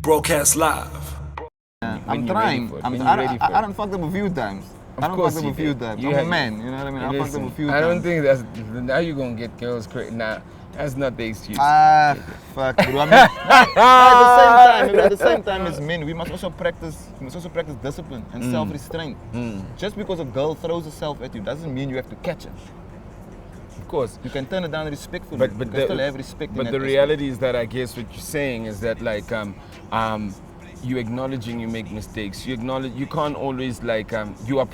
broadcast live. I'm trying. I done fucked up a few times. Of course you did. I'm a man, you know what I mean? I fucked up a few times. I don't think that's, now you're gonna get girls crazy. Nah, that's not the excuse. Fuck, bro. I mean, at the same time as men, we must also practice discipline and self-restraint. Just because a girl throws herself at you doesn't mean you have to catch her. Of course. You can turn it down respectfully. But you can still have respect. But the reality is that I guess what you're saying is that like you acknowledging you make mistakes. You acknowledge you can't always like you are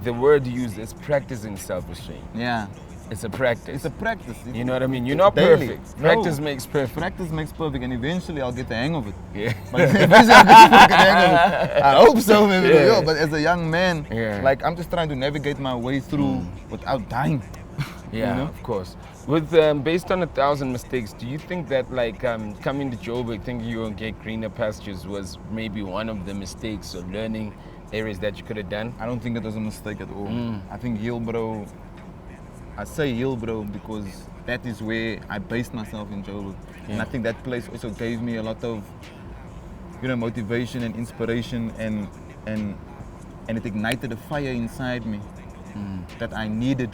the word used is practicing self-restraint. Yeah. It's a practice. It's a practice. You know what I mean? You're not daily. perfect. Practice makes perfect. Practice makes perfect, and eventually I'll get the hang of it. Yeah. But eventually I'll get the fucking hang of it. I hope so, maybe. Yeah. But as a young man, like I'm just trying to navigate my way through without dying. Yeah, you know? of course. With based on 1,000 mistakes, do you think that like coming to Joburg thinking you will get greener pastures was maybe one of the mistakes or learning areas that you could have done? I don't think it was a mistake at all. I think Hillbro, I say Hillbro because that is where I based myself in Joburg. And I think that place also gave me a lot of, you know, motivation and inspiration and it ignited a fire inside me that I needed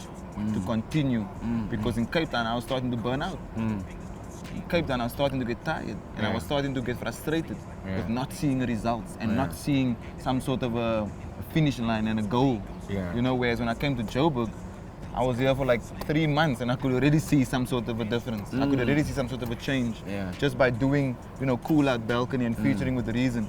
to continue because in Cape Town I was starting to burn out. In Cape Town I was starting to get tired and I was starting to get frustrated with not seeing results and not seeing some sort of a finish line and a goal. You know, whereas when I came to Joburg, I was here for like 3 months and I could already see some sort of a difference. I could already see some sort of a change just by doing, you know, Cool Out Balcony and featuring with Reason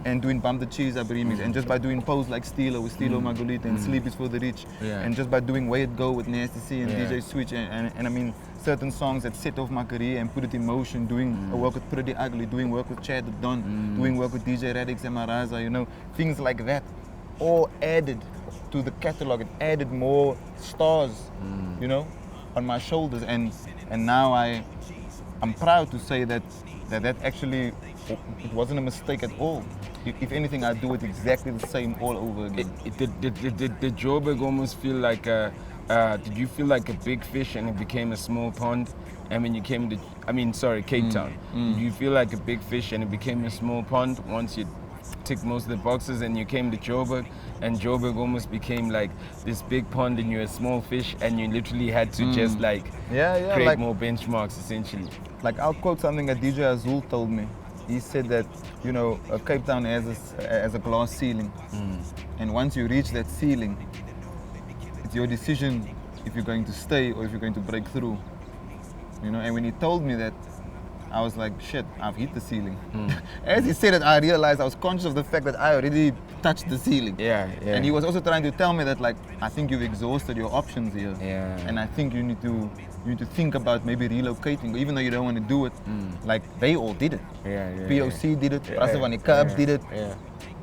and doing Bump the Cheese Up remix and just by doing posts like Steelo with Steelo Magolita and Sleep is for the Rich and just by doing Way It Go with Nasty C and DJ Switch and I mean certain songs that set off my career and put it in motion, doing a work with Pretty Ugly, doing work with Chad the Don, doing work with DJ Radix and Maraza, you know, things like that all added to the catalog. It added more stars, you know, on my shoulders, and now I'm proud to say that actually it wasn't a mistake at all. If anything, I do it exactly the same all over again. Did Joburg almost feel like did you feel like a big fish and it became a small pond? And when you came to, Cape Town, did you feel like a big fish and it became a small pond once you ticked most of the boxes and you came to Joburg, and Joburg almost became like this big pond and you're a small fish and you literally had to just like create like, more benchmarks essentially? Like I'll quote something that DJ Azul told me. He said that, you know, Cape Town has a glass ceiling, and once you reach that ceiling, it's your decision if you're going to stay or if you're going to break through. You know, and when he told me that, I was like, shit, I've hit the ceiling. As he said it, I realized I was conscious of the fact that I already touched the ceiling. And he was also trying to tell me that, like, I think you've exhausted your options here. And I think you need to think about maybe relocating, even though you don't want to do it. Like, they all did it. POC did it, Rasavani Cubs did it,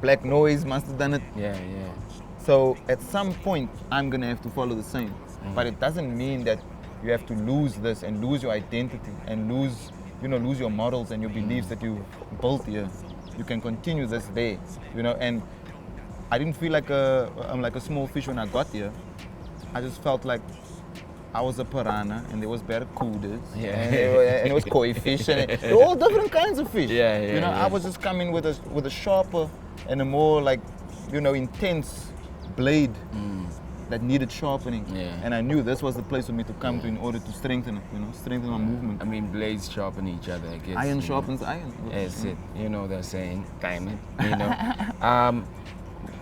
Black Noise must have done it. So at some point, I'm gonna have to follow the same. But it doesn't mean that you have to lose this and lose your identity and lose your morals and your beliefs that you built here. You can continue this there, you know. And I didn't feel like I'm like a small fish when I got here. I just felt like I was a piranha and there was barracudas and it was koi fish and there were all different kinds of fish. You know, I was just coming with a sharper and a more like, you know, intense blade that needed sharpening, and I knew this was the place for me to come to in order to strengthen it, you know, strengthen my movement. I mean, blades sharpen each other, I guess. Iron sharpens iron. That's it. You know they're saying, diamond. You know.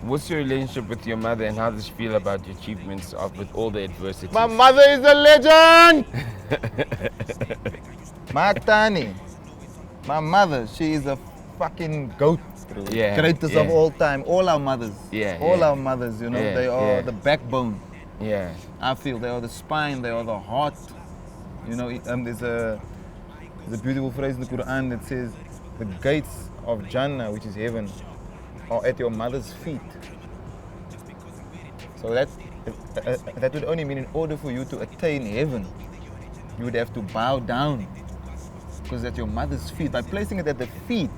What's your relationship with your mother, and how does she feel about your achievements with all the adversity? My mother is a legend. Matani, my mother, she is a fucking goat. Greatest of all time. All our mothers. Our mothers, you know, they are the backbone. I feel they are the spine, they are the heart. You know, there's a beautiful phrase in the Quran that says, the gates of Jannah, which is heaven, are at your mother's feet. So that would only mean in order for you to attain heaven, you would have to bow down, because at your mother's feet. By placing it at the feet,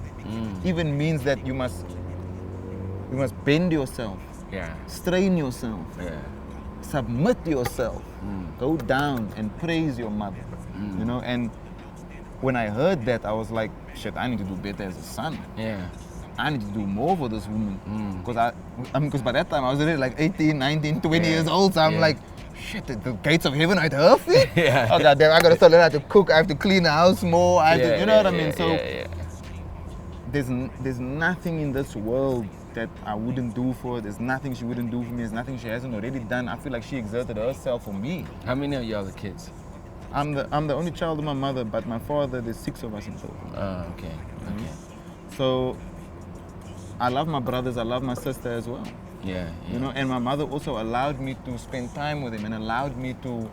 even means that you must bend yourself, strain yourself, submit yourself, go down and praise your mother. You know, and when I heard that, I was like, shit, I need to do better as a son. Yeah. I need to do more for this woman. Because by that time I was already like 18, 19, 20 Yeah. years old. So I'm Yeah. like, shit, the gates of heaven are at her feet. Yeah. Oh goddamn, I gotta start learning how to cook. I have to clean the house more. I have to, you know what I mean? So there's nothing in this world that I wouldn't do for her. There's nothing she wouldn't do for me. There's nothing she hasn't already done. I feel like she exerted herself for me. How many of y'all are kids? I'm the only child of my mother, but my father, there's 6 of us in total. Oh, okay. Okay. So I love my brothers, I love my sister as well. Yeah. You know, and my mother also allowed me to spend time with him and allowed me to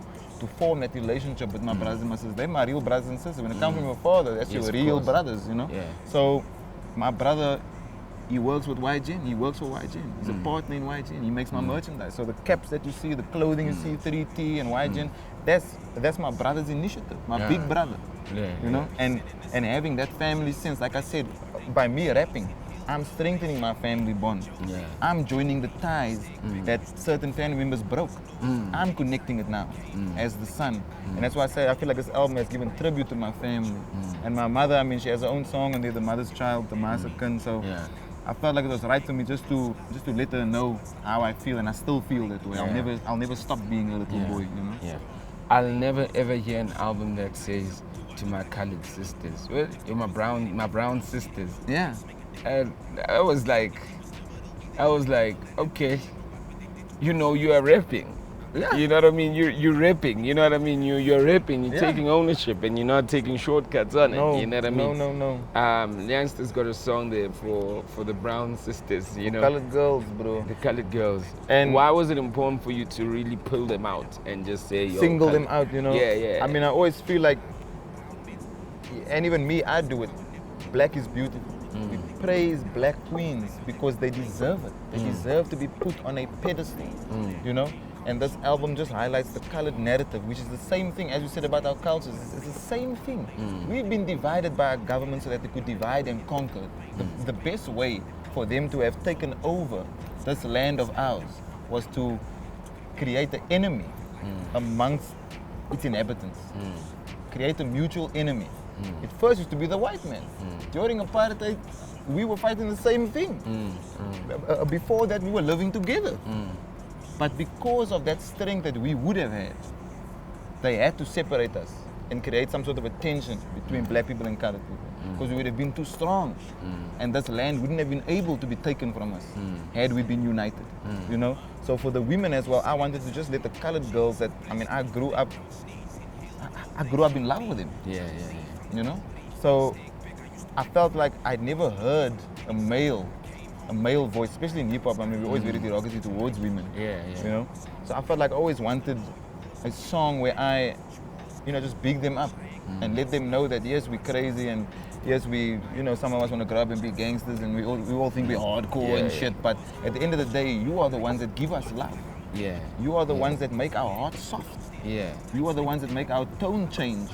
form that relationship with my brothers and my sisters. They're my real brothers and sisters. When it comes from your father, that's Yes, your of real course. brothers, you know? Yeah. So my brother, he works with YGN. He works for YGN. He's a partner in YGN. He makes my merchandise. So the caps that you see, the clothing you see, 3T and YGN, that's my brother's initiative, my big brother. Yeah. You know, and having that family sense, like I said, by me rapping, I'm strengthening my family bond. Yeah. I'm joining the ties that certain family members broke. I'm connecting it now as the son. And that's why I say I feel like this album has given tribute to my family. And my mother, I mean, she has her own song on there, The Mother's Child, The Massacre. So Yeah. I felt like it was right for me just to let her know how I feel, and I still feel that way. Yeah. I'll never stop being a little boy, you know. Yeah. I'll never ever hear an album that says to my colored sisters, well, you're my brown sisters. Yeah. And I was like, okay, you know, you are rapping. Yeah. You know what I mean? You're rapping. You know what I mean? You're rapping. You're Yeah. taking ownership, and you're not taking shortcuts on it. No, You know what I mean? no. Youngsta's got a song there for the brown sisters. You know, Colored girls, bro. the colored girls. And why was it important for you to really pull them out and just say, yo, single them colored- out, you know. Yeah. I mean, I always feel like, and even me, I do it. Black is beautiful. We praise black queens because they deserve it. They deserve to be put on a pedestal, you know. And this album just highlights the colored narrative, which is the same thing as you said about our cultures. It's the same thing. We've been divided by our government so that they could divide and conquer. The best way for them to have taken over this land of ours was to create an enemy amongst its inhabitants. Create a mutual enemy. It first used to be the white man. During apartheid, we were fighting the same thing. Before that, we were living together. But because of that strength that we would have had, they had to separate us and create some sort of a tension between black people and colored people. Because we would have been too strong. And this land wouldn't have been able to be taken from us had we been united. You know? So for the women as well, I wanted to just let the colored girls that, I mean, I grew up in love with them. Yeah. You know, so I felt like I'd never heard a male voice, especially in hip hop. I mean, we're always very derogatory towards women. Yeah. You know, so I felt like I always wanted a song where I, you know, just big them up and let them know that yes, we're crazy and yes, we, you know, some of us want to grow up and be gangsters and we all think we're hardcore and shit. But at the end of the day, you are the ones that give us love. Yeah. You are the ones that make our hearts soft. Yeah. You are the ones that make our tone change.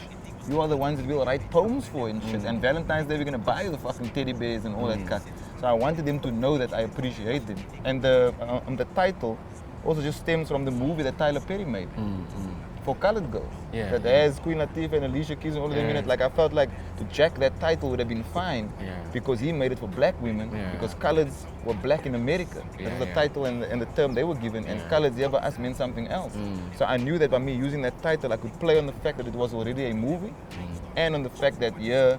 You are the ones that we'll write poems for and shit. And Valentine's Day, we're gonna buy the fucking teddy bears and all that cut. So I wanted them to know that I appreciate them. And the title also just stems from the movie that Tyler Perry made for colored girls. Yeah, That has Queen Latifah and Alicia Keys and all of them in it. Like I felt like to jack that title would have been fine because he made it for black women because coloreds were black in America. That was the title and the term they were given, and coloreds here by us meant something else. So I knew that by me using that title, I could play on the fact that it was already a movie and on the fact that, you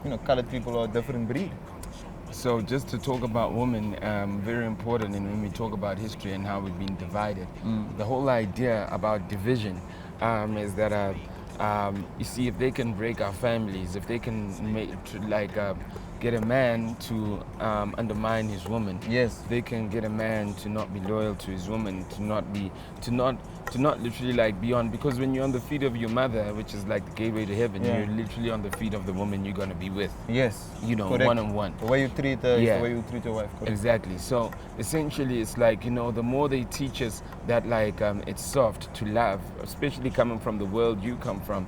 know, colored people are a different breed. So just to talk about women, very important, and when we talk about history and how we've been divided, the whole idea about division is that you see, if they can break our families, if they can get a man to undermine his woman, Yes. they can get a man to not be loyal to his woman, to not literally like be on, because when you're on the feet of your mother, which is like the gateway to heaven, you're literally on the feet of the woman you're gonna be with. Yes. You know, Correct. one-on-one. The way you treat her is Yeah. the way you treat your wife. Correct. Exactly. So essentially, it's like, you know, the more they teach us that like it's soft to love, especially coming from the world you come from,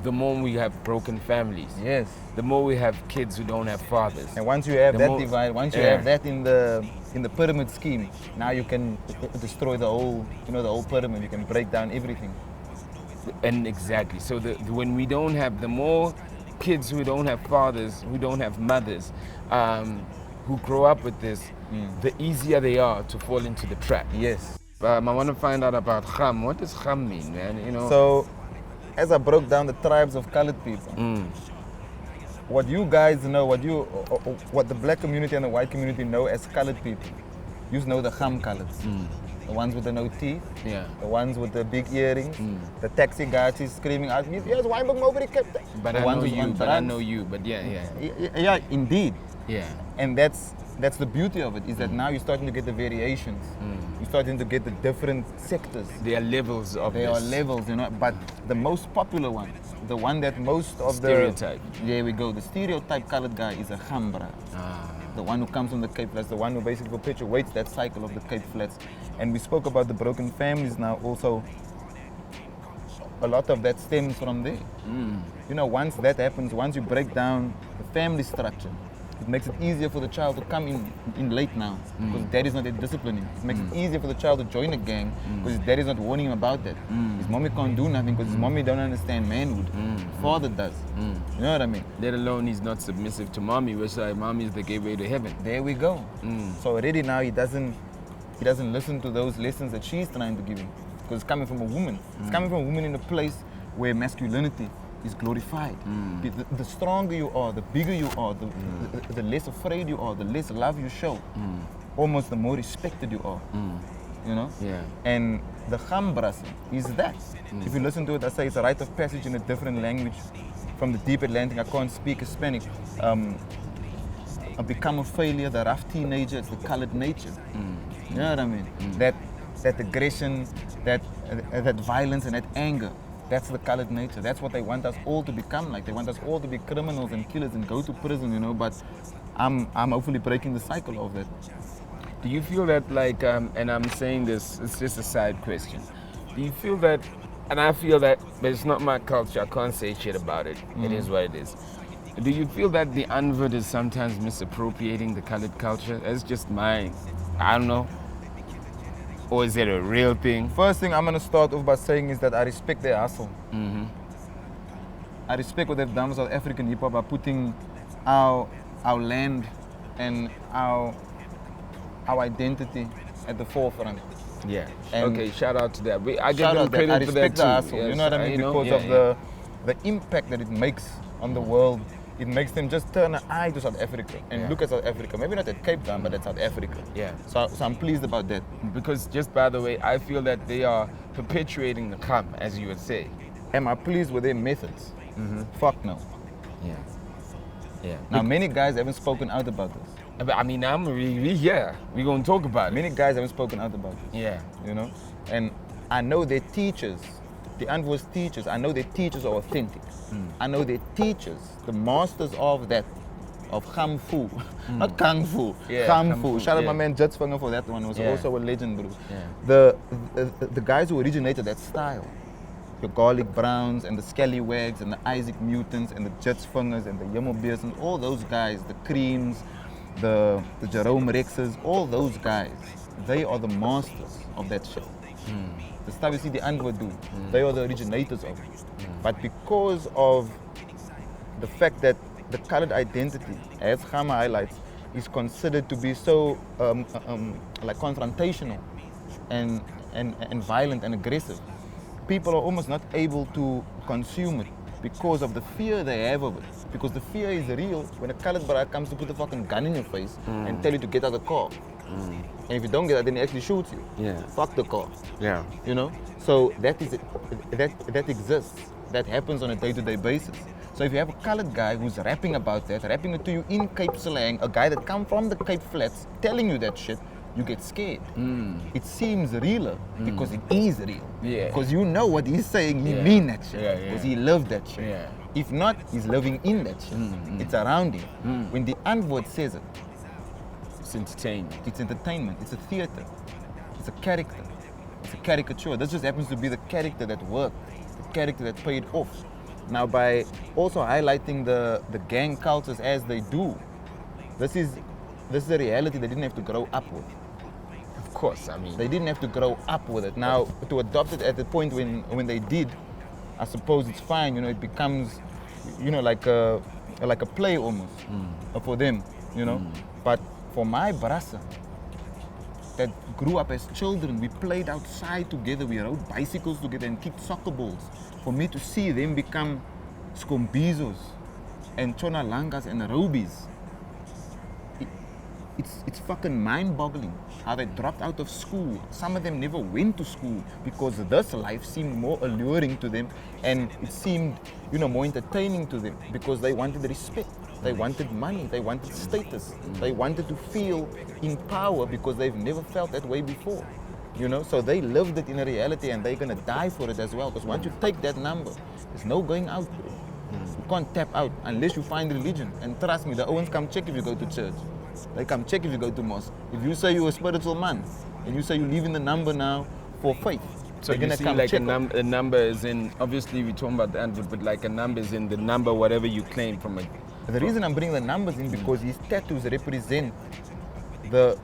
the more we have broken families. Yes. The more we have kids who don't have fathers. And once you have The that more- divide, once you Yeah. have that in the pyramid scheme, now you can destroy the whole, you know, the whole pyramid. You can break down everything. And exactly. So when we don't have, the more kids who don't have fathers, who don't have mothers, who grow up with this, the easier they are to fall into the trap. Yes. I want to find out about Kham. What does Kham mean, man? You know. So, as I broke down the tribes of colored people, what you guys know, what the black community and the white community know as colored people, you know the Kham colors. The ones with the no teeth, the ones with the big earrings, the taxi guys is screaming out, yes, why am over the captain? But I know you, but yeah, indeed. Yeah. And that's the beauty of it, is that now you're starting to get the variations. You're starting to get the different sectors. There are levels of There are levels, you know, but the most popular one, the one that most of stereotype. There we go. The stereotype colored guy is a Khambra. The one who comes from the Cape Flats, the one who basically perpetuates that cycle of the Cape Flats. And we spoke about the broken families now also. A lot of that stems from there. You know, once that happens, once you break down the family structure, it makes it easier for the child to come in late now, because dad is not disciplining. It makes it easier for the child to join a gang, because his dad is not warning him about that. His mommy can't do nothing because his mommy don't understand manhood. Father does. You know what I mean? Let alone he's not submissive to mommy, which like mommy is the gateway to heaven. There we go. So already now he doesn't listen to those lessons that she's trying to give him, because it's coming from a woman. It's coming from a woman in a place where masculinity is glorified. The stronger you are, the bigger you are, the less afraid you are, the less love you show, almost the more respected you are. You know? Yeah. And the Khambras is that. If you listen to it, I say it's a rite of passage in a different language. From the deep Atlantic, I can't speak Hispanic. I become a failure, the rough teenager, it's the colored nature. You know what I mean? That aggression, that violence and that anger. That's the colored nature. That's what they want us all to become like. They want us all to be criminals and killers and go to prison, you know, but I'm hopefully breaking the cycle of that. Do you feel that, like, and I'm saying this, it's just a side question. Do you feel that, and I feel that, but it's not my culture, I can't say shit about it. It is what it is. Do you feel that the Unvert is sometimes misappropriating the colored culture? That's just my, I don't know. Or is it a real thing? First thing I'm going to start off by saying is that I respect their hustle. I respect what they've done with South African hip-hop by putting our land and our identity at the forefront. Yeah. And okay, shout out to that. I give them credit for that too. Hustle, yes, you know what I mean? Because of the impact that it makes on the world. It makes them just turn an eye to South Africa and look at South Africa. Maybe not at Cape Town, but at South Africa. Yeah. So I'm pleased about that. Because just by the way, I feel that they are perpetuating the Kham, as you would say. Am I pleased with their methods? Fuck no. Yeah. Yeah. Now many guys haven't spoken out about this. I mean, we're going to talk about it. Many guys haven't spoken out about it. Yeah. You know? And I know their teachers, the Unverse teachers, I know their teachers are authentic. I know their teachers, the masters of that, of Kung Fu, not Kung Fu, Kung Fu. Shout out my man Jets Fanger for that one, was also a legend, bro. Yeah. The guys who originated that style, the Garlic Browns and the Scallywags and the Isaac Mutants and the Jets Fungers and the Yemo Beers and all those guys, the Creams, the Jerome Rexes, all those guys, they are the masters of that shit. The stuff you see the Unverse do, they are the originators of it. But because of the fact that the colored identity, as Khama highlights, is considered to be so like confrontational and violent and aggressive, people are almost not able to consume it because of the fear they have of it. Because the fear is real when a colored brother comes to put a fucking gun in your face and tell you to get out of the car. And if you don't get out, then he actually shoots you. Yeah. Fuck the car. Yeah. You know? So that exists. That happens on a day-to-day basis. So if you have a colored guy who's rapping about that, rapping it to you in Cape slang, a guy that come from the Cape Flats telling you that shit, you get scared. It seems realer because it is real. Yeah. Because you know what he's saying, he mean that shit. Because he loved that shit. Yeah. If not, he's living in that shit. It's around him. When the Unverse says it, it's entertainment. It's entertainment. It's a theater. It's a character. It's a caricature. This just happens to be the character that worked, the character that paid off. Now, by also highlighting the gang cultures as they do, this is a reality they didn't have to grow up with. Of course, I mean, they didn't have to grow up with it. Now, to adopt it at the point when they did, I suppose it's fine. You know, it becomes you know, like a play almost for them, you know. But for my brasa that grew up as children, we played outside together, we rode bicycles together and kicked soccer balls. For me to see them become Skombizos and Chonalangas and Robis, it's fucking mind-boggling how they dropped out of school. Some of them never went to school because this life seemed more alluring to them, and it seemed, you know, more entertaining to them because they wanted respect, they wanted money, they wanted status, they wanted to feel in power because they've never felt that way before. You know, so they lived it in a reality and they're gonna die for it as well. Because once you take that number, there's no going out, bro. You can't tap out unless you find religion. And trust me, the Owens come check if you go to church. They come check if you go to mosque. If you say you're a spiritual man and you say you live in the number now for faith, so they're you gonna see come like check a number is in, obviously we're talking about the Android, but like a number is in the number whatever you claim from it. The reason I'm bringing the numbers in because his tattoos represent the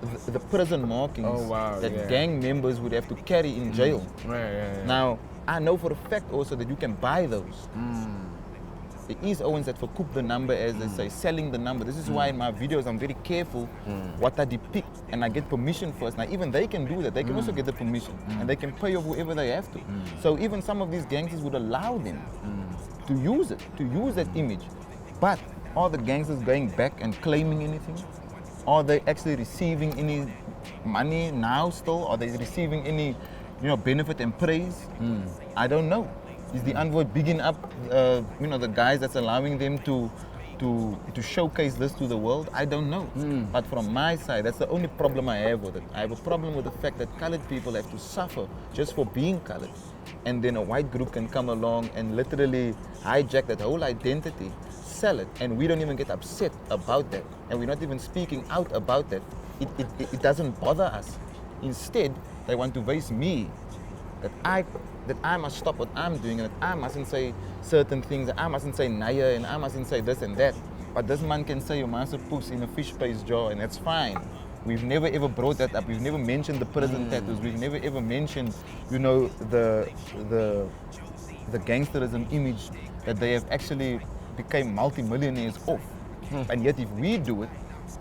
prison markings that gang members would have to carry in jail. Right. Now, I know for a fact also that you can buy those. There is Owens that verkoop the number, as they say, selling the number. This is why in my videos I'm very careful what I depict, and I get permission first. Now even they can do that. They can also get the permission and they can pay off whoever they have to. So even some of these gangsters would allow them to use it, to use that image. But are the gangsters going back and claiming anything? Are they actually receiving any money now still? Are they receiving any, you know, benefit and praise? I don't know. Is the envoy bigging up, you know, the guys that's allowing them to showcase this to the world? I don't know. But from my side, that's the only problem I have with it. I have a problem with the fact that colored people have to suffer just for being colored. And then a white group can come along and literally hijack that whole identity, sell it, and we don't even get upset about that. And we're not even speaking out about that. It doesn't bother us. Instead, they want to raise me that I must stop what I'm doing and that I mustn't say certain things, that I mustn't say naya and I mustn't say this and that. But this man can say your master puss in a fish paste jar and that's fine. We've never ever brought that up. We've never mentioned the prison tattoos. We've never ever mentioned, you know, the gangsterism image that they have actually became multi-millionaires off. And yet if we do it,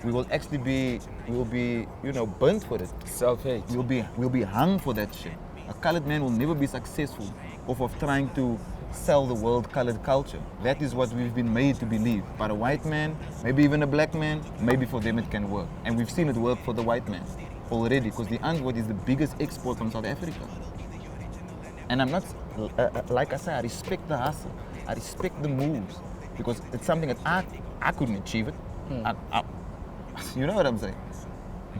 we will be, you know, burnt for it. Self-hate. We'll be hung for that shit. A colored man will never be successful off of trying to sell the world colored culture. That is what we've been made to believe. But a white man, maybe even a black man, maybe for them it can work. And we've seen it work for the white man already because the Antwoord is the biggest export from South Africa. And I'm not, like I said, I respect the hustle. I respect the moves because it's something that I couldn't achieve it. You know what I'm saying?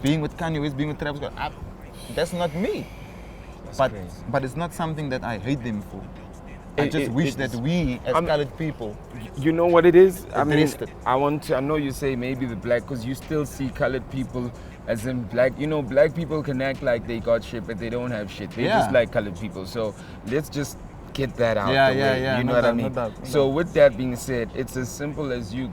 Being with Kanye West, being with Travis Scott, that's not me. But it's not something that I hate them for. I just wish that we, as colored people, you know what it is? I mean, addressed it. I know you say maybe the black, because you still see colored people as in black. You know, black people can act like they got shit, but they don't have shit. They just like colored people. So let's just get that out the way. You know what I mean? So with that being said, it's as simple as you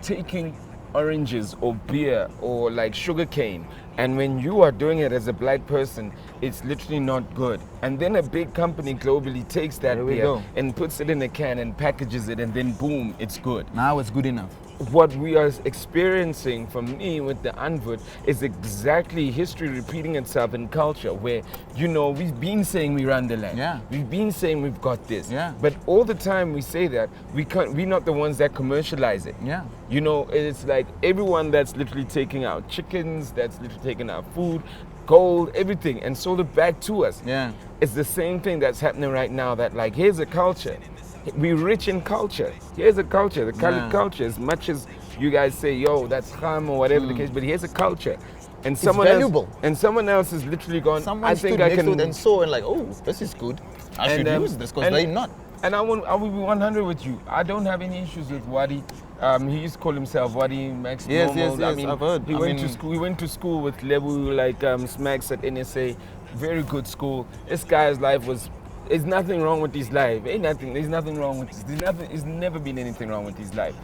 taking oranges or beer or like sugar cane, and when you are doing it as a black person, it's literally not good. And then a big company globally takes that beer and puts it in a can and packages it, and then boom, it's good. Now it's good enough. What we are experiencing for me with the Antwoord is exactly history repeating itself in culture, where, you know, we've been saying we run the land. We've been saying we've got this. But all the time we say that, we're not the ones that commercialize it. You know, it's like everyone that's literally taking out chickens, that's literally taking out food, gold, everything, and sold it back to us. It's the same thing that's happening right now, that like, here's a culture. We're rich in culture. Here's a culture, the colored culture. As much as you guys say, yo, that's ham or whatever the case, but here's a culture. And someone else is literally gone, I think I can. And saw and like, oh, this is good. I should use this because they're not. And I will be 100 with you. I don't have any issues with Wadi. He used to call himself Wadi Max. Yes, I mean, I've heard. He went to school with Lebu, like Smacks at NSA. Very good school. This guy's life was. There's nothing wrong with his life. There's nothing wrong with this. There's never been anything wrong with his life.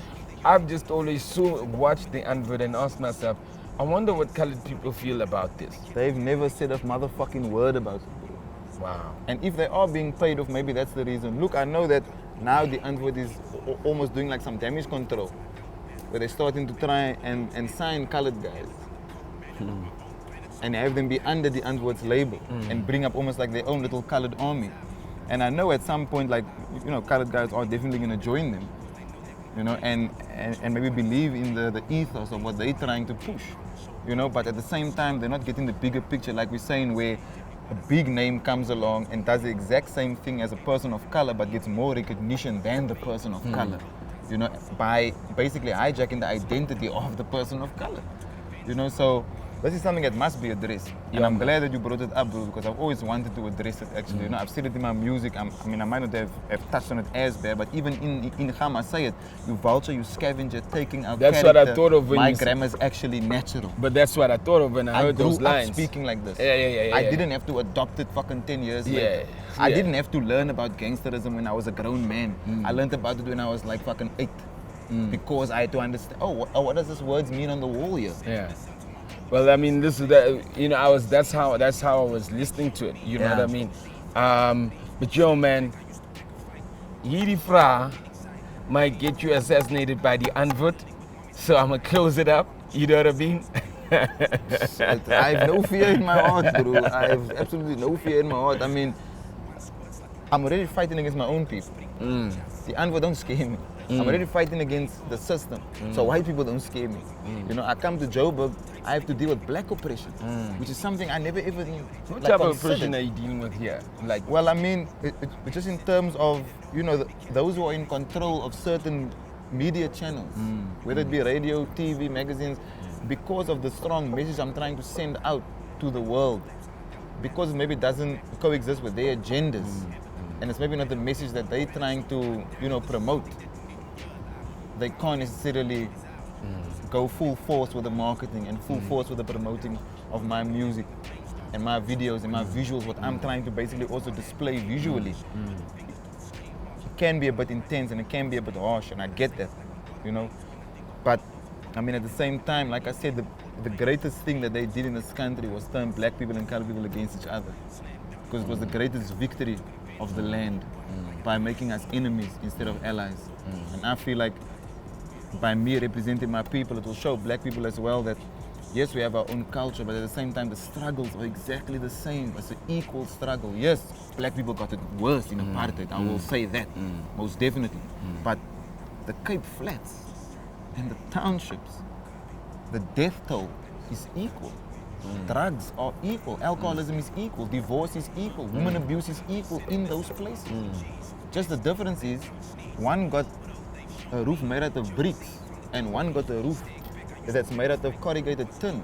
I've just always watched the Antwoord and asked myself, I wonder what colored people feel about this. They've never said a motherfucking word about it. Wow. And if they are being paid off, maybe that's the reason. Look, I know that Now the antwoord is almost doing like some damage control, where they're starting to try and sign colored guys. And have them be under the antwoord's label and bring up almost like their own little colored army. And I know at some point, like, you know, colored guys are definitely gonna join them, you know, and maybe believe in the ethos of what they're trying to push, you know, but at the same time, they're not getting the bigger picture, like we're saying, where a big name comes along and does the exact same thing as a person of color, but gets more recognition than the person of color, you know, by basically hijacking the identity of the person of color, you know. So this is something that must be addressed. And I'm glad that you brought it up, bro, because I've always wanted to address it, actually. You know, I've said it in my music. I mean, I might not have touched on it as bad, but even in Ham, I say it. You vulture, you scavenger, taking out That's character. what I thought of when my you grammar is actually natural. But that's what I thought of when I heard those grew up lines. speaking like this. Yeah. I didn't have to adopt it fucking 10 years later. I didn't have to learn about gangsterism when I was a grown man. I learned about it when I was like fucking 8. Because I had to understand, what does this words mean on the wall here? Yeah. Well, I mean, this is that. You know, that's how I was listening to it. You know what I mean? But yo, man, Yidi Fra might get you assassinated by the Anvut, so I'm gonna close it up. You know what I mean? I have no fear in my heart, bro. I have absolutely no fear in my heart. I mean, I'm already fighting against my own people. The Anvut don't scare me. I'm already fighting against the system. So white people don't scare me. You know, I come to Joburg, I have to deal with black oppression, which is something I never ever What type of oppression are you dealing with here? Like, well, I mean, it's just in terms of, you know, those who are in control of certain media channels, whether it be radio, TV, magazines, because of the strong message I'm trying to send out to the world, because maybe it doesn't coexist with their agendas, and it's maybe not the message that they're trying to, you know, promote. They can't necessarily go full force with the marketing and full force with the promoting of my music and my videos and my visuals, what I'm trying to basically also display visually. It can be a bit intense and it can be a bit harsh, and I get that, you know. But I mean, at the same time, like I said, the greatest thing that they did in this country was turn black people and colored people against each other, because it was the greatest victory of the land by making us enemies instead of allies. And I feel like by me representing my people, it will show black people as well that yes, we have our own culture, but at the same time the struggles are exactly the same. It's an equal struggle. Yes, black people got it worse in apartheid, I will say that, most definitely. But the Cape Flats and the townships, the death toll is equal. Drugs are equal, alcoholism is equal, divorce is equal, women abuse is equal in those places. Just the difference is, one got a roof made out of bricks and one got a roof that's made out of corrugated tin.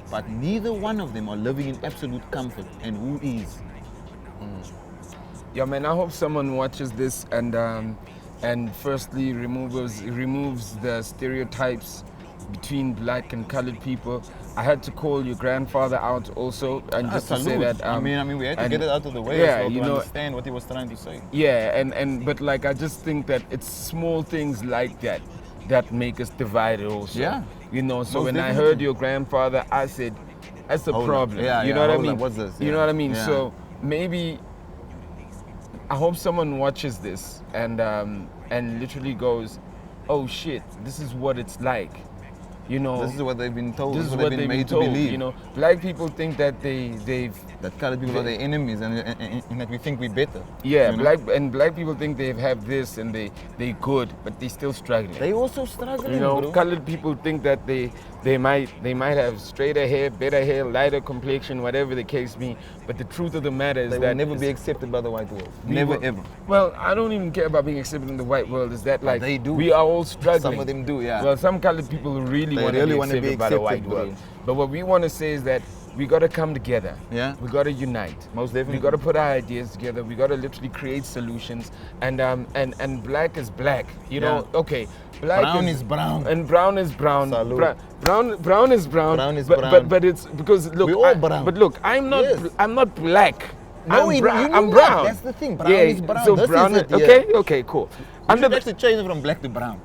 But neither one of them are living in absolute comfort. And who is? Yeah, man, I hope someone watches this and firstly removes the stereotypes between black and colored people. I had to call your grandfather out also, and just to say that. I mean, we had to get it out of the way, yeah, so to you know, understand what he was trying to say. Yeah, but like I just think that it's small things like that that make us divided also. Yeah. You know, so Most when I definitely. heard your grandfather, I said, that's a Hold problem. up. Yeah, you yeah, know what I hold mean? up. What's this? You Yeah. know what I mean? Yeah. So maybe I hope someone watches this and literally goes, oh shit, this is what it's like. You know, This is what they've been told. this is what what they've they've been made told. to believe. You know, black people think that they've that colored people are their enemies, and that we think we're better. yeah, you know? black people think they have this and they good, but they still struggling. They also struggling, You know, bro. colored people think that they might have straighter hair, better hair, lighter complexion, whatever the case be. But the truth of the matter is They that will never be accepted by the white world. we Never will- ever. Well, I don't even care about being accepted in the white world. Is that like they do. we are all struggling? Some of them do, yeah. Well, some colored people really They want really to be wanna accepted be by the white accepted, bro. world. But what we want to say is that we got to come together. Yeah. We got to unite. Most definitely. We got to put our ideas together. We got to literally create solutions. And black is black. You know. Okay. Black Brown is brown. And brown is brown. Salute. Brown is brown. Brown is but, brown. But it's because look. We all brown. But look, I'm not. Yes. I'm not black. No, I'm, you bra- know I'm what? brown. That's the thing. Brown yeah, is brown. So This is brown. it, yeah. Okay. Okay. Cool. We Under should the, actually change it from black to brown.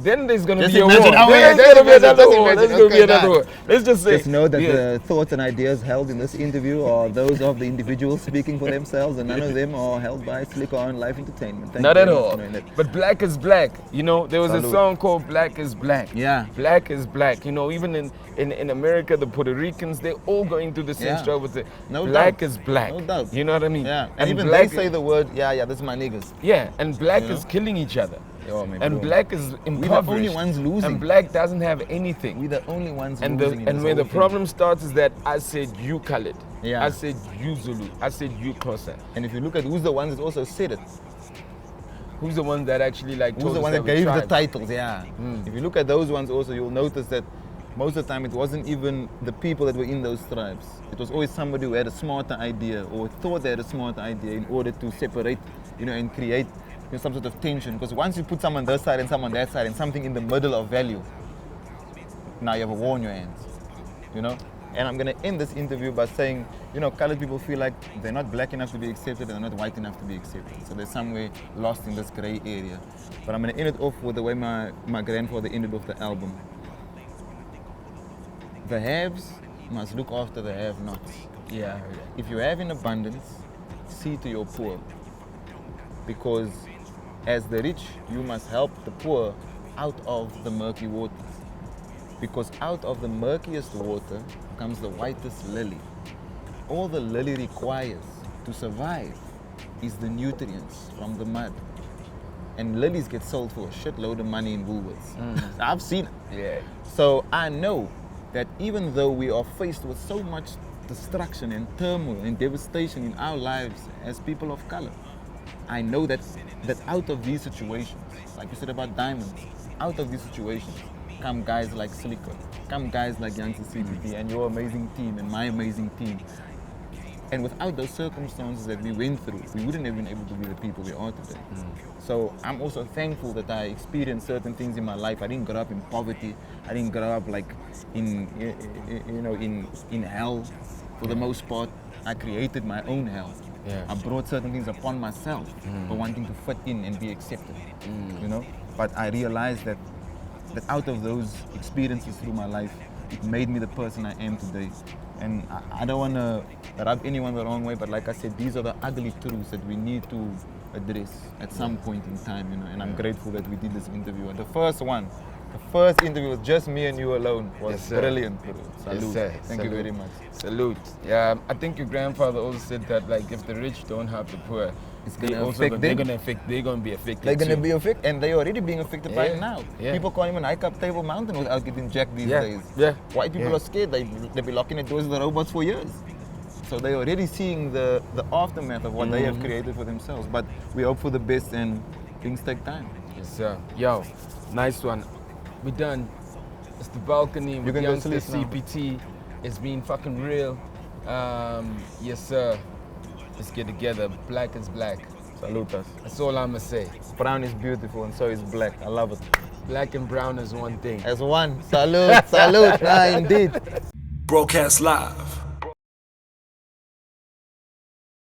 then there's gonna Just be a war. imagine how Then we- there's gonna be just another imagine, war. just There's imagine. gonna be Okay, another war. done. Let's just say. Just know that yeah. the thoughts and ideas held in this interview are those of the individuals speaking for themselves, and none of them are held by Slick on Life Entertainment. Thank Not you at very much all. for knowing that. But black is black. You know, there was a Salute. song called Black is Black. Yeah. Black is black. You know, even in America, the Puerto Ricans, they're all going through the same Yeah. struggle. With it. No black doubt. is black. No doubt. You know what I mean? Yeah. And even black, they say the word, yeah, this is my niggas. yeah, and black You know? is killing each other. Yo, man, And bro. black is impoverished. only ones losing. And black doesn't have anything. We're the only ones And losing in this where the whole thing. problem starts is that I said you colored. Yeah. I said you Zulu. I said you Xhosa. And if you look at who's the ones that also said it, Who's the one that actually like who's told the us one that that we're gave the tribes? titles, yeah. If you look at those ones also, you'll notice that most of the time it wasn't even the people that were in those tribes. It was always somebody who had a smarter idea or thought they had a smarter idea in order to separate, and create some sort of tension. Because once you put someone this side and someone that side and something in the middle of value, now you have a war on your hands, And I'm going to end this interview by saying, colored people feel like they're not black enough to be accepted and they're not white enough to be accepted. So they're somewhere lost in this gray area. But I'm going to end it off with the way my grandfather ended off the album. The haves must look after the have-nots. Yeah, I heard that. If you have in abundance, see to your poor. Because as the rich, you must help the poor out of the murky waters. Because out of the murkiest water comes the whitest lily. All the lily requires to survive is the nutrients from the mud. And lilies get sold for a shitload of money in Woolworths. I've seen it. Yeah. So I know that even though we are faced with so much destruction and turmoil and devastation in our lives as people of color, I know that out of these situations, like you said about diamonds, out of these situations come guys like Silico, come guys like Youngsta CPT and your amazing team and my amazing team. And without those circumstances that we went through, we wouldn't have been able to be the people we are today. So I'm also thankful that I experienced certain things in my life. I didn't grow up in poverty. I didn't grow up like in hell. For the most part, I created my own hell. Yeah. I brought certain things upon myself for wanting to fit in and be accepted. But I realized that out of those experiences through my life, it made me the person I am today. And I don't want to rub anyone the wrong way, but like I said, these are the ugly truths that we need to address at some point in time, And I'm grateful that we did this interview. And the first interview was just me and you alone. Was Yes, sir. brilliant, bro. Salute. Yes, sir. Thank you Salute. very much. Salute. Yeah, I think your grandfather also said that like if the rich don't help the poor, It's they gonna also affect they're them. gonna be affected. They're going to too. be affected, and they're already being affected by it Yeah, now. yeah. People can't even hike up Table Mountain without getting jacked these Yeah, days. yeah, White people yeah. are scared. They've been locking the doors of the robots for years. So they're already seeing the aftermath of what they have created for themselves. But we hope for the best, and things take time. Yes, sir. Yo, nice one. We done. It's the balcony with can go Youngsta sleep now. CPT. It's been fucking real. Yes, sir. Let's get together. Black is black. Salute us. That's all I'ma say. Brown is beautiful, and so is black. I love it. Black and brown is one thing. As one. Salute, salute. Indeed. Broadcast live